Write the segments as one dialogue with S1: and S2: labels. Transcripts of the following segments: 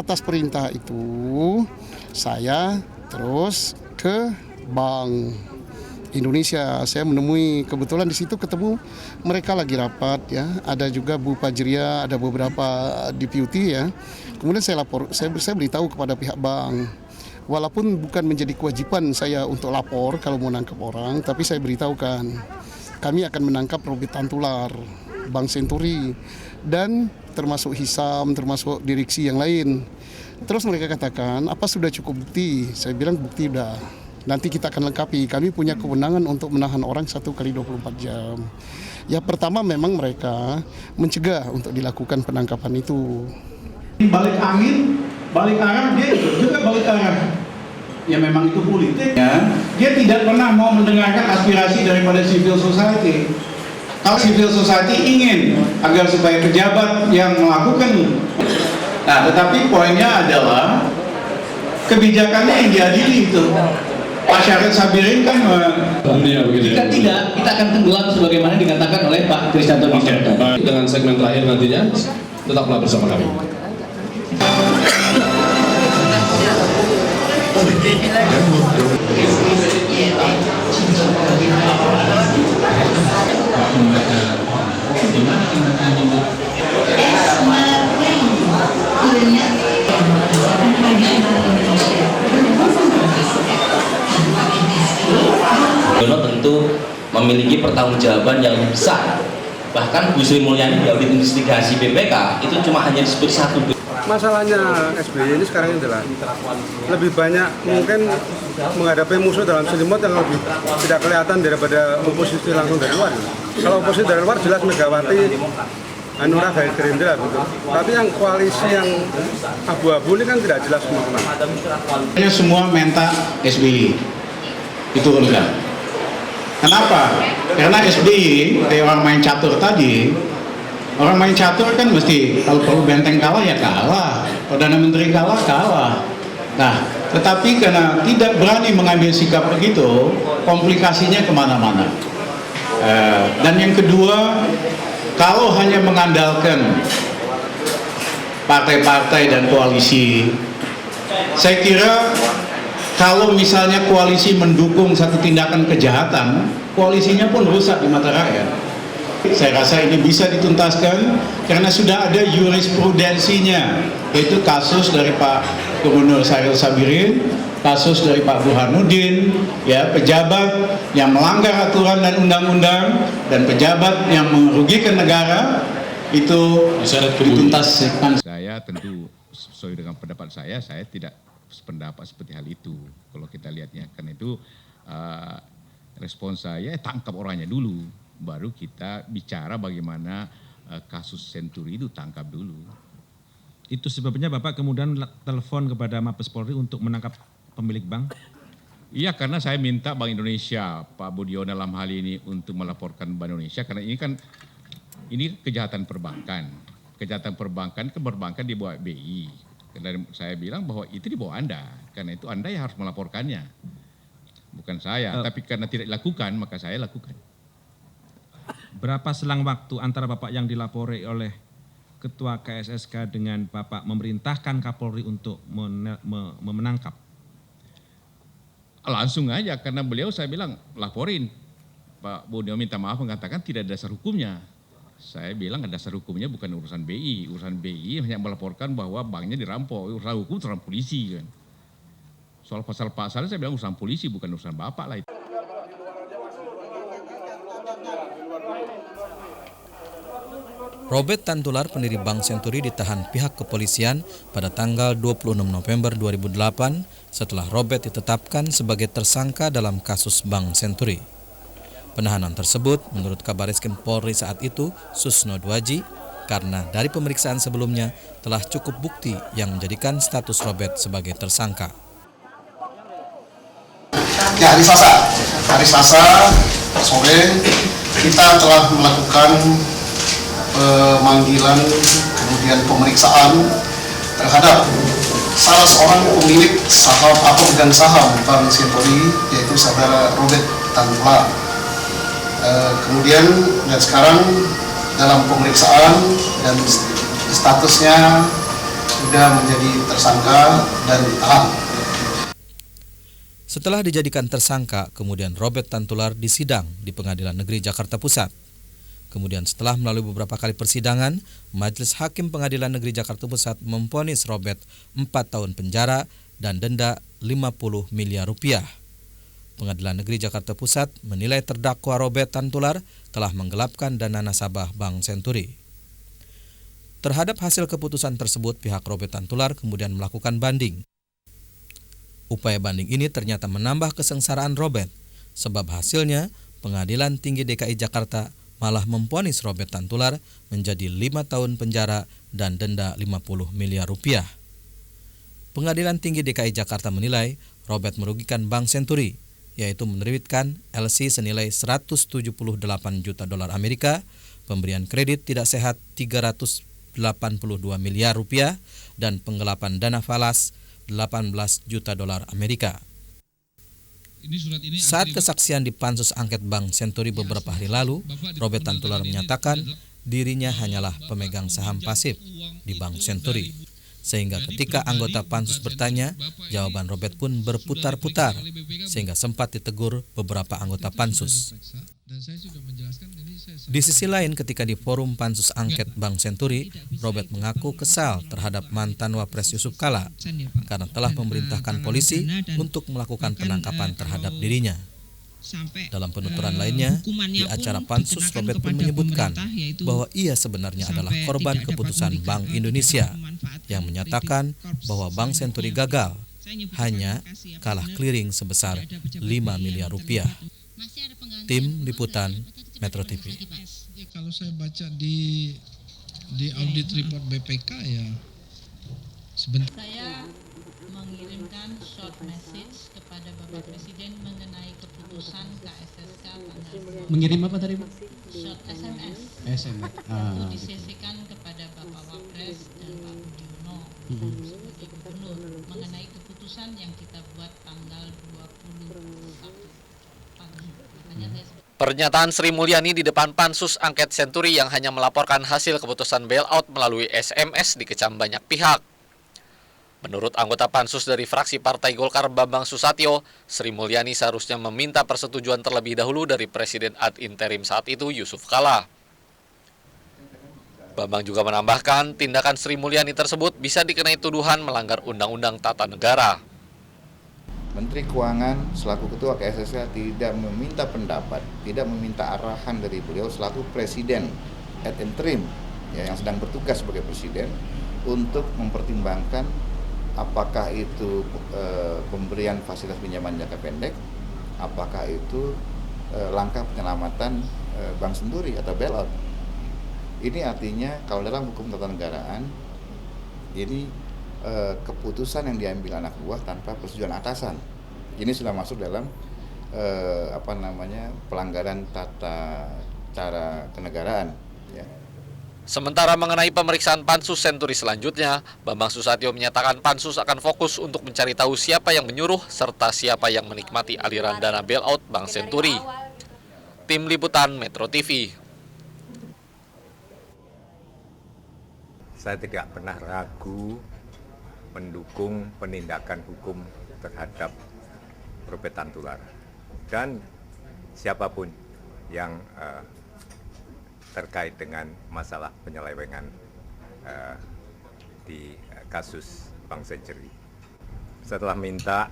S1: atas perintah itu saya terus ke Bank Indonesia. Saya menemui, kebetulan di situ ketemu mereka lagi rapat ya. Ada juga Bu Fajria, ada beberapa deputy ya. Kemudian saya beritahu kepada pihak bank. Walaupun bukan menjadi kewajiban saya untuk lapor kalau mau nangkap orang, tapi saya beritahukan kami akan menangkap Robert Tantular, Bank Senturi, dan termasuk Hisam, termasuk direksi yang lain. Terus mereka katakan, apa sudah cukup bukti? Saya bilang bukti udah. Nanti kita akan lengkapi. Kami punya kewenangan untuk menahan orang 1 kali 24 jam. Ya pertama memang mereka mencegah untuk dilakukan penangkapan itu.
S2: Balik angin, balik arah, dia juga balik arah. Ya memang itu politik ya. Dia tidak pernah mau mendengarkan aspirasi daripada civil society. Kalau civil society ingin agar supaya pejabat yang melakukan, nah tetapi poinnya adalah kebijakannya yang diadili itu. Pak Syarif Sabirin kan
S3: jika tidak, kita akan tenggelam sebagaimana dikatakan oleh Pak Kristianto Wijaya.
S4: Dengan segmen terakhir nantinya, tetaplah bersama kami.
S5: Dono tentu memiliki pertanggungjawaban yang besar. Bahkan Bu Sri Mulyani di audit investigasi BPK itu cuma hanya disebut satu.
S6: Masalahnya SBY ini sekarang adalah lebih banyak mungkin menghadapi musuh dalam selimut yang lebih tidak kelihatan daripada oposisi langsung dari luar. Kalau oposisi dari luar jelas Megawati, Hanura, Gerindra gitu. Tapi yang koalisi yang abu-abu ini kan tidak jelas semua.
S2: Semua minta SBY diturunkan. Kenapa? Karena SBY, kayak orang main catur tadi, orang main catur kan mesti kalau perlu benteng kalah ya kalah, Perdana Menteri kalah, kalah. Nah, tetapi karena tidak berani mengambil sikap begitu, komplikasinya kemana-mana. Dan yang kedua, kalau hanya mengandalkan partai-partai dan koalisi, saya kira kalau misalnya koalisi mendukung satu tindakan kejahatan, koalisinya pun rusak di mata rakyat. Saya rasa ini bisa dituntaskan karena sudah ada jurisprudensinya, yaitu kasus dari Pak Gubernur Syarif Sabirin, kasus dari Pak Burhanuddin, ya pejabat yang melanggar aturan dan undang-undang dan pejabat yang merugikan negara itu dituntaskan.
S7: Saya tentu sesuai dengan pendapat saya tidak sependapat seperti hal itu. Kalau kita lihatnya, karena itu respons saya tangkap orangnya dulu, baru kita bicara bagaimana kasus Senturi itu tangkap dulu.
S8: Itu sebabnya Bapak kemudian telepon kepada Mabes Polri untuk menangkap pemilik bank?
S7: Iya, karena saya minta Bank Indonesia, Pak Budiono dalam hal ini untuk melaporkan Bank Indonesia, karena ini kejahatan perbankan. Kejahatan perbankan di bawah BI. Dan saya bilang bahwa itu di bawah Anda, karena itu Anda yang harus melaporkannya. Bukan saya, tapi karena tidak dilakukan, maka saya lakukan.
S8: Berapa selang waktu antara Bapak yang dilapori oleh Ketua KSSK dengan Bapak memerintahkan Kapolri untuk menangkap?
S7: Langsung aja, karena beliau saya bilang laporin. Pak Budiono minta maaf mengatakan tidak ada dasar hukumnya. Saya bilang dasar hukumnya bukan urusan BI. Urusan BI hanya melaporkan bahwa banknya dirampok. Urusan hukum urusan polisi kan. Soal pasal-pasal saya bilang urusan polisi bukan urusan Bapak lah itu.
S9: Robert Tantular, pendiri Bank Senturi, ditahan pihak kepolisian pada tanggal 26 November 2008 setelah Robert ditetapkan sebagai tersangka dalam kasus Bank Senturi. Penahanan tersebut menurut Kabariskim Polri saat itu, Susno Dwaji, karena dari pemeriksaan sebelumnya telah cukup bukti yang menjadikan status Robert sebagai tersangka.
S1: Ya, hari Selasa sore kita telah melakukan pemanggilan kemudian pemeriksaan terhadap salah seorang pemilik saham atau pemegang saham Bank Senturi, yaitu saudara Robert Tantular. Kemudian dan sekarang dalam pemeriksaan dan statusnya sudah menjadi tersangka dan ditahan.
S9: Setelah dijadikan tersangka, kemudian Robert Tantular disidang di Pengadilan Negeri Jakarta Pusat. Kemudian setelah melalui beberapa kali persidangan, Majelis Hakim Pengadilan Negeri Jakarta Pusat memvonis Robert 4 tahun penjara dan denda 50 miliar rupiah. Pengadilan Negeri Jakarta Pusat menilai terdakwa Robert Tantular telah menggelapkan dana nasabah Bank Senturi. Terhadap hasil keputusan tersebut, pihak Robert Tantular kemudian melakukan banding. Upaya banding ini ternyata menambah kesengsaraan Robert, sebab hasilnya Pengadilan Tinggi DKI Jakarta malah memvonis Robert Tantular menjadi 5 tahun penjara dan denda 50 miliar rupiah. Pengadilan Tinggi DKI Jakarta menilai Robert merugikan Bank Senturi, yaitu menerbitkan LC senilai 178 juta dolar Amerika, pemberian kredit tidak sehat 382 miliar rupiah, dan penggelapan dana falas 18 juta dolar Amerika. Saat kesaksian di Pansus Angket Bank Senturi beberapa hari lalu, Robert Tantular menyatakan dirinya hanyalah pemegang saham pasif di Bank Senturi. Sehingga ketika anggota Pansus bertanya, jawaban Robert pun berputar-putar, sehingga sempat ditegur beberapa anggota Pansus. Di sisi lain, ketika di forum Pansus Angket Bank Senturi, Robert mengaku kesal terhadap mantan Wapres Yusuf Kala karena telah memerintahkan polisi untuk melakukan penangkapan terhadap dirinya. Dalam penuturan lainnya, di acara Pansus, Robert pun menyebutkan bahwa ia sebenarnya adalah korban keputusan Bank Indonesia yang menyatakan bahwa Bank Senturi gagal, hanya kalah clearing sebesar 5 miliar rupiah. Tim Liputan Metro TV.
S10: Kalau saya baca di audit report BPK ya sebentar.
S11: Saya mengirimkan short message kepada Bapak Presiden mengenai keputusan KSSK tanggal.
S3: Mengirim apa tadi, Pak?
S11: Short SMS.
S3: SMS.
S11: Itu disesikan kepada Bapak Wapres dan Pak Budiono sebagai gubernur mengenai keputusan yang kita buat tanggal 21 pagi.
S12: Pernyataan Sri Mulyani di depan Pansus Angket Senturi yang hanya melaporkan hasil keputusan bailout melalui SMS dikecam banyak pihak. Menurut anggota Pansus dari fraksi Partai Golkar Bambang Susatyo, Sri Mulyani seharusnya meminta persetujuan terlebih dahulu dari Presiden ad interim saat itu Yusuf Kala. Bambang juga menambahkan, tindakan Sri Mulyani tersebut bisa dikenai tuduhan melanggar Undang-Undang Tata Negara.
S13: Menteri Keuangan selaku Ketua KSSK tidak meminta pendapat, tidak meminta arahan dari beliau selaku Presiden ad interim ya, yang sedang bertugas sebagai Presiden untuk mempertimbangkan apakah itu pemberian fasilitas pinjaman jangka pendek, apakah itu langkah penyelamatan Bank Senturi atau bailout. Ini artinya kalau dalam hukum tata negaraan ini keputusan yang diambil anak buah tanpa persetujuan atasan. Ini sudah masuk dalam pelanggaran tata cara kenegaraan. Ya.
S12: Sementara mengenai pemeriksaan Pansus Senturi selanjutnya, Bambang Susatyo menyatakan Pansus akan fokus untuk mencari tahu siapa yang menyuruh serta siapa yang menikmati aliran dana bailout Bank Senturi. Tim Liputan Metro TV.
S14: Saya tidak pernah ragu mendukung penindakan hukum terhadap Robert Tantular dan siapapun yang terkait dengan masalah penyelewengan di kasus Bank Senturi. Setelah minta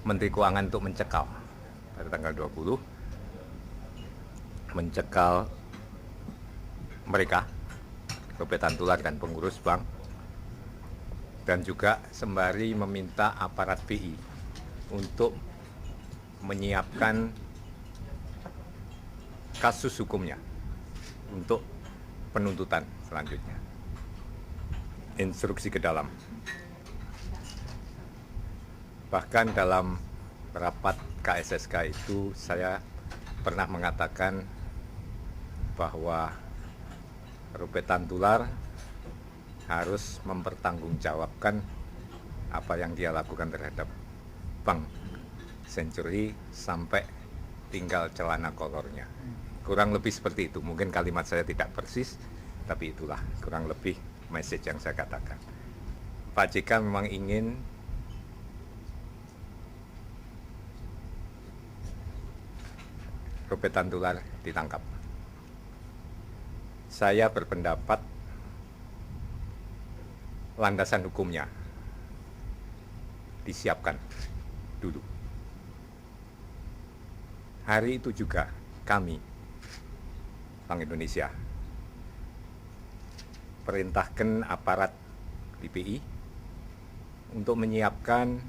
S14: Menteri Keuangan untuk mencekal pada tanggal 20, mencekal mereka, Robert Tantular dan pengurus bank, dan juga sembari meminta aparat BI untuk menyiapkan kasus hukumnya untuk penuntutan selanjutnya. Instruksi ke dalam. Bahkan dalam rapat KSSK itu saya pernah mengatakan bahwa Robert Tantular harus mempertanggungjawabkan apa yang dia lakukan terhadap Bank Senturi sampai tinggal celana kolornya. Kurang lebih seperti itu. Mungkin kalimat saya tidak persis, tapi itulah kurang lebih message yang saya katakan. Pak JK memang ingin Robert Tantular ditangkap. Saya berpendapat landasan hukumnya disiapkan dulu. Hari itu juga kami, Bank Indonesia, perintahkan aparat DPI untuk menyiapkan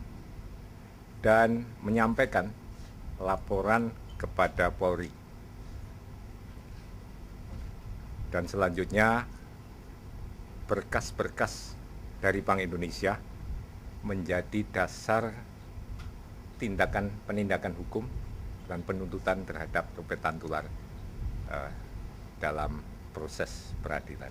S14: dan menyampaikan laporan kepada Polri. Dan selanjutnya berkas-berkas dari Bank Indonesia menjadi dasar penindakan hukum dan penuntutan terhadap Robert Tantular dalam proses peradilan.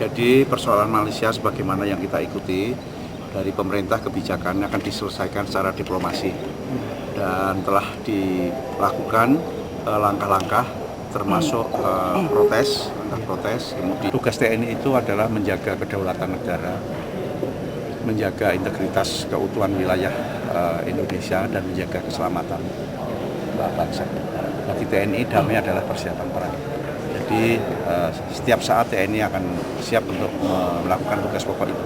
S15: Jadi persoalan Malaysia sebagaimana yang kita ikuti dari pemerintah, kebijakannya akan diselesaikan secara diplomasi dan telah dilakukan langkah-langkah termasuk protes. Kemudian tugas TNI itu adalah menjaga kedaulatan negara, menjaga integritas keutuhan wilayah Indonesia dan menjaga keselamatan bangsa. Bagi TNI damai adalah persiapan perang. Jadi setiap saat TNI akan siap untuk melakukan tugas pokok itu.